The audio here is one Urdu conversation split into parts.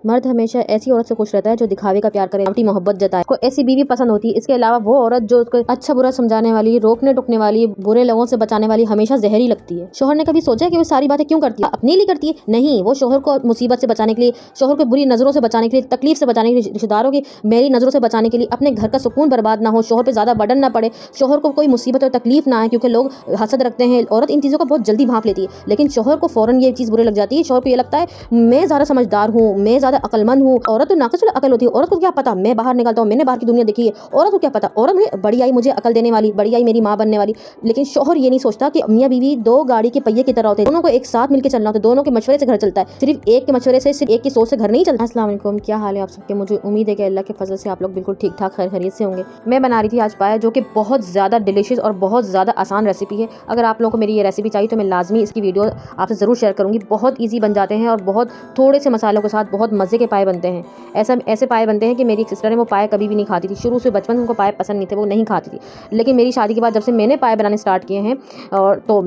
مرد ہمیشہ ایسی عورت سے خوش رہتا ہے جو دکھاوے کا پیار کرے، اپنی محبت جتائے، کو ایسی بیوی پسند ہوتی ہے۔ اس کے علاوہ وہ عورت جو اس کو اچھا برا سمجھانے والی، روکنے ٹوکنے والی، برے لوگوں سے بچانے والی ہمیشہ زہری لگتی ہے۔ شوہر نے کبھی سوچا کہ وہ ساری باتیں کیوں کرتی ہے؟ اپنے لیے کرتی ہے؟ نہیں، وہ شوہر کو مصیبت سے بچانے کے لیے، شوہر کو بری نظروں سے بچانے کے لیے، تکلیف سے بچانے کے لیے، رشتہ داروں کی میری نظروں سے بچانے کے لیے، اپنے گھر کا سکون برباد نہ ہو، شوہر پہ زیادہ برڈن نہ پڑے، شوہر کو کوئی مصیبت اور تکلیف نہ آئے، کیونکہ لوگ حسد رکھتے ہیں۔ عورت ان چیزوں کو بہت جلدی بھانپ لیتی ہے، لیکن شوہر کو فوراً یہ چیز برے لگ جاتی ہے۔ شوہر کو یہ لگتا ہے میں زیادہ سمجھدار ہوں، میں زیادہ عقل مند ہوں۔ عورت تو ناقص العقل ہوتی ہے، عورت کو کیا پتا، میں باہر نکلتا ہوں، میں نے باہر کی دنیا دیکھی ہے، عورت کو کیا پتا، عورت میں بڑی آئی مجھے عقل دینے والی، بڑی آئی میری ماں بننے والی۔ لیکن شوہر یہ نہیں سوچتا کہ میاں بیوی دو گاڑی کے پہیے کی طرح ہوتے ہیں، دونوں کو ایک ساتھ مل کے چلنا ہوتا ہے، دونوں کے مشورے سے گھر چلتا ہے، صرف ایک کے مشورے سے، صرف ایک کی سوچ سے گھر نہیں چلتا۔ السلام علیکم، کیا حال ہے آپ سب کے؟ مجھے امید ہے کہ اللہ کے فضل سے آپ لوگ بالکل ٹھیک ٹھاک خیر خیریت سے ہوں گے۔ میں بنا رہی تھی آج پایا، جو کہ بہت زیادہ ڈیلیشیس اور بہت زیادہ آسان ریسیپی ہے۔ اگر آپ لوگوں کو میری یہ ریسیپی چاہیے تو میں لازمی اس کی ویڈیو آپ سے ضرور شیئر کروں گی۔ بہت ایزی بن جاتے ہیں اور بہت تھوڑے سے مسالوں کے ساتھ بہت مزے کے پائے بنتے ہیں۔ ایسے پائے بنتے ہیں کہ میری ایک سسٹر ہے، وہ پائے کبھی بھی نہیں کھاتی تھی، شروع سے بچپن سے ان کو پائے پسند نہیں تھے، وہ نہیں کھاتی تھی۔ لیکن میری شادی کے بعد جب سے میں نے پائے بنانے اسٹارٹ کیے ہیں، اور تو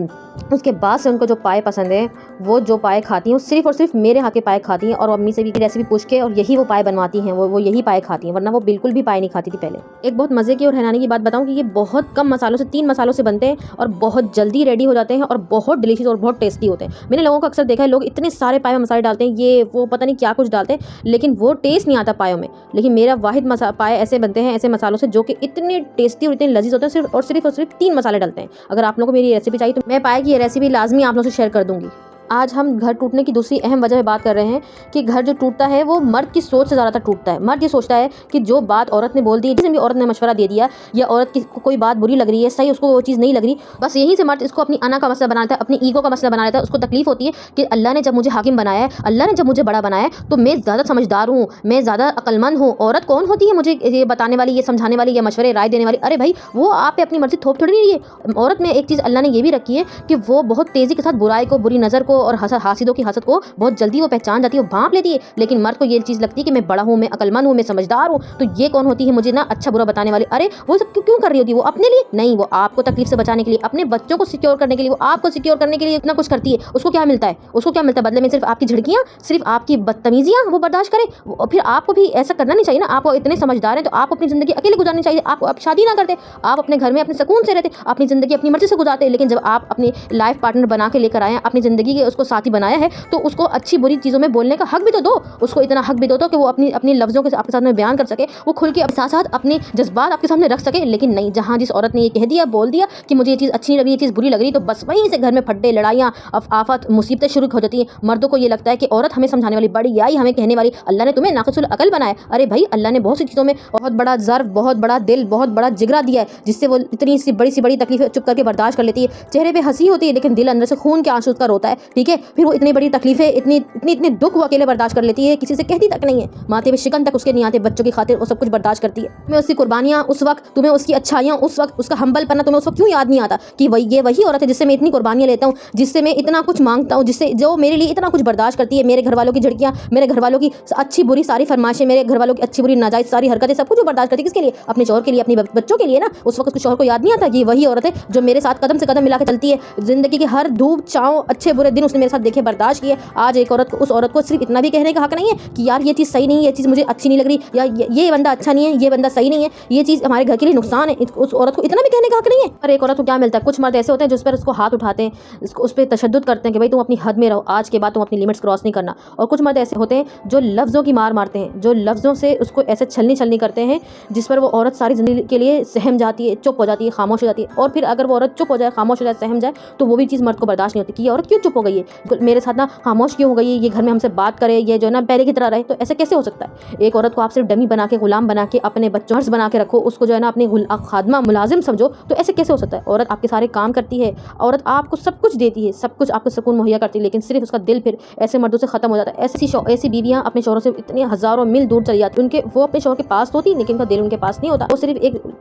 اس کے بعد سے ان کو جو پائے پسند ہیں، وہ جو پائے کھاتی ہیں وہ صرف اور صرف میرے ہاتھ کے پائے کھاتی ہیں، اور امی سے بھی ریسیپی پوچھ کے اور یہی وہ پائے بنواتی ہیں، وہ یہی پائے کھاتی ہیں، ورنہ وہ بالکل بھی پائے نہیں کھاتی تھی پہلے۔ ایک بہت مزے کی اور حیرانی کی بات بتاؤں کہ یہ بہت کم مسالوں سے، 3 مسالوں سے بنتے ہیں اور بہت جلدی ریڈی ہو جاتے ہیں اور بہت ڈیلیشیس اور بہت ٹیسٹی ہوتے ہیں۔ میں نے لوگوں کو اکثر دیکھا ہے، لوگ اتنے سارے پائے میں مسالے ڈالتے ہیں، یہ وہ پتہ نہیں کیا کچھ ڈالتے ہیں، لیکن وہ ٹیسٹ نہیں آتا پایوں میں۔ لیکن میرا واحد پائے ایسے بنتے ہیں، ایسے مسالوں سے، جو کہ اتنے ٹیسٹی اور اتنے لذیذ ہوتے ہیں، صرف 3 مسالے ڈلتے ہیں۔ اگر آپ لوگوں کو میری ریسیپی چاہیے تو میں پائے کی یہ ریسیپی لازمی آپ لوگوں سے شیئر کر دوں گی۔ آج ہم گھر ٹوٹنے کی دوسری اہم وجہ بات کر رہے ہیں کہ گھر جو ٹوٹتا ہے وہ مرد کی سوچ سے زیادہ تر ٹوٹتا ہے۔ مرد یہ سوچتا ہے کہ جو بات عورت نے بول دی، جس میں بھی عورت نے مشورہ دے دیا، یا عورت کی کوئی بات بری لگ رہی ہے، صحیح اس کو وہ چیز نہیں لگ رہی، بس یہیں سے مرد اس کو اپنی انا کا مسئلہ بنا لیتا ہے، اپنی ایگو کا مسئلہ بنا لیتا ہے۔ اس کو تکلیف ہوتی ہے کہ اللہ نے جب مجھے حاکم بنایا ہے، اللہ نے جب مجھے بڑا بنایا ہے، تو میں زیادہ سمجھدار ہوں، میں زیادہ عقل مند ہوں۔ عورت کون ہوتی ہے مجھے یہ بتانے والی، یہ سمجھانے والی، یا مشورے رائے دینے والی؟ ارے بھائی، وہ آپ پہ اپنی مرضی تھوپ تھوڑی نہیں ہے۔ عورت میں ایک چیز اللہ نے یہ بھی رکھی ہے کہ وہ بہت تیزی کے ساتھ برائی کو، بری نظر کو اور حاسدوں کی حسد کو بہت جلدی وہ پہچان جاتی ہے، وہ بھانپ لیتی ہے۔ لیکن مرد کو یہ چیز لگتی ہے کہ میں بڑا ہوں، میں عقل مند ہوں، میں سمجھدار ہوں، تو یہ کون ہوتی ہے مجھے نا اچھا برا بتانے والی؟ ارے وہ سب کیوں کر رہی ہوتی ہے؟ وہ اپنے لیے نہیں، وہ آپ کو تکلیف سے بچانے کے لیے، اپنے بچوں کو سیکیور کرنے کے لیے، وہ آپ کو سیکیور کرنے کے لیے اتنا کچھ کرتی ہے۔ اس کو کیا ملتا ہے؟ اس کو کیا ملتا ہے بدلے میں؟ صرف آپ کی جھڑکیاں، صرف آپ کی بدتمیزیاں وہ برداشت کرے؟ اور پھر آپ کو بھی ایسا کرنا نہیں چاہیے نا۔ آپ اتنے سمجھدار ہیں تو آپ اپنی زندگی اکیلے گزارنی چاہیے۔ آپ شادی نہ کرتے، آپ اپنے گھر میں اپنے سکون سے رہتے، اپنی زندگی اپنی مرضی سے گزارتے۔ لیکن جب آپ اپنی لائف پارٹنر بنا کے لے کر آئے ہیں، اپنی زندگی کے اس کو ساتھی بنایا ہے، تو اس کو اچھی بری چیزوں میں بولنے کا حق بھی تو دو۔ اس کو اتنا حق بھی دو کہ وہ اپنی لفظوں کے آپ کے سامنے بیان کر سکے، وہ کھل کے ساتھ ساتھ اپنے جذبات آپ کے سامنے رکھ سکے۔ لیکن نہیں، جہاں جس عورت نے یہ کہہ دیا، بول دیا کہ مجھے یہ چیز اچھی نہیں لگ رہی، یہ چیز بری لگ رہی، تو بس وہیں سے گھر میں پھڈے، لڑائیاں، آفات، مصیبتیں شروع ہو جاتی ہیں۔ مردوں کو یہ لگتا ہے کہ عورت ہمیں سمجھانے والی، بڑی آئی ہمیں کہنے والی، اللہ نے تمہیں ناقص العقل بنایا۔ ارے بھائی، اللہ نے بہت سی چیزوں میں بہت بڑا ظرف، بہت بڑا دل، بہت بڑا جگرا دیا ہے، جس سے وہ اتنی سی بڑی تکلیفیں چپ کر کے برداشت کر لیتی ہے۔ چہرے پہ ہنسی ہوتی ہے لیکن دل اندر سے خون کے آنسو کا روتا ہے، ٹھیک ہے؟ پھر وہ اتنی بڑی تکلیفیں، اتنے دکھ وہ اکیلے برداشت کر لیتی ہے، کسی سے کہتی تک نہیں ہے، ماتھے پہ شکن تک اس کے نہیں آتے، بچوں کی خاطر وہ سب کچھ برداشت کرتی ہے۔ تمہیں اس کی قربانیاں اس وقت، تمہیں اس کی اچھائیاں اس وقت، اس کا ہمبل پنا تمہیں اس وقت کیوں یاد نہیں آتا کہ یہ وہی عورت ہے جس سے میں اتنی قربانیاں لیتا ہوں، جس سے میں اتنا کچھ مانگتا ہوں، جو میرے لیے اتنا کچھ برداشت کرتی ہے، میرے گھر والوں کی جھڑکیاں، میرے گھر والوں کی اچھی بری ساری فرمائشیں، میرے گھر والوں کی اچھی بری ناجائز ساری حرکتیں، سب کچھ برداشت کرتی ہے۔ کس کے لیے؟ اپنے شوہر کے لیے، اپنے بچوں کے لیے نا۔ اس وقت اس شوہر کو یاد نہیں آتا کہ یہ وہی عورت ہے جو میرے ساتھ قدم سے قدم ملا کے چلتی ہے، زندگی کے ہر دھوپ چھاؤں، اچھے برے دن اس نے میرے ساتھ دیکھے، برداشت کیے۔ آج ایک عورت کو، اس عورت کو صرف اتنا بھی کہنے کا حق نہیں ہے کہ یار یہ چیز صحیح نہیں ہے، یہ چیز مجھے اچھی نہیں لگ رہی، یا یہ بندہ اچھا نہیں ہے، یہ بندہ صحیح نہیں ہے، یہ چیز ہمارے گھر کے لیے نقصان ہے۔ اس عورت کو اتنا بھی کہنے کا حق نہیں ہے۔ اور ایک عورت کو کیا ملتا ہے؟ کچھ مرد ایسے ہوتے ہیں جو اس پر اس کو ہاتھ اٹھاتے ہیں، اس پہ تشدد کرتے ہیں کہ بھائی تم اپنی حد میں رہو، آج کے بعد تم اپنی لمٹس کراس نہیں کرنا۔ اور کچھ مرد ایسے ہوتے ہیں جو لفظوں کی مار مارتے ہیں، جو لفظوں سے اس کو ایسے چھلنی کرتے ہیں جس پر وہ عورت ساری زندگی کے لیے سہم جاتی ہے، چپ ہو جاتی ہے، خاموش ہو جاتی ہے۔ اور پھر اگر وہ عورت چپ ہو جائے، خاموش ہو جائے، سہم جائے، تو وہ بھی چیز مرد کو برداشت نہیں ہوتی کہ یہ عورت کیوں چپ ہو گئی ہے، میرے ساتھ نا خاموش کیوں ہو گئی ہے، یہ گھر میں ہم سے بات کرے، یہ جو ہے نا پہلے کی طرح رہے۔ تو ایسے کیسے ہو سکتا ہے؟ ایک عورت کو آپ صرف ڈمی بنا کے، غلام بنا کے، اپنے بچوں ہرس بنا کے رکھو، اس کو جو ہے نا اپنی خادمہ، ملازم سمجھو، تو ایسے کیسے ہو سکتا ہے؟ عورت آپ کے سارے کام کرتی ہے، عورت آپ کو سب کچھ دیتی ہے، سب کچھ آپ کو سکون مہیا کرتی ہے، لیکن صرف اس کا دل پھر ایسے مردوں سے ختم ہو جاتا ہے۔ ایسی بیویاں اپنے شوہروں سے اتنے ہزاروں میل دور چلی جاتی ہیں، وہ اپنے شوہر کے پاس ہوتی لیکن ان کا دل ان کے پاس نہیں ہوتا۔ وہ صرف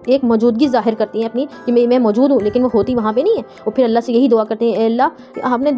ایک موجودگی ظاہر کرتی ہیں اپنی کہ میں موجود ہوں، لیکن وہ ہوتی وہاں پہ نہیں ہے۔ وہ پھر اللہ سے یہی دعا کرتے ہیں، اے اللہ، ہم نے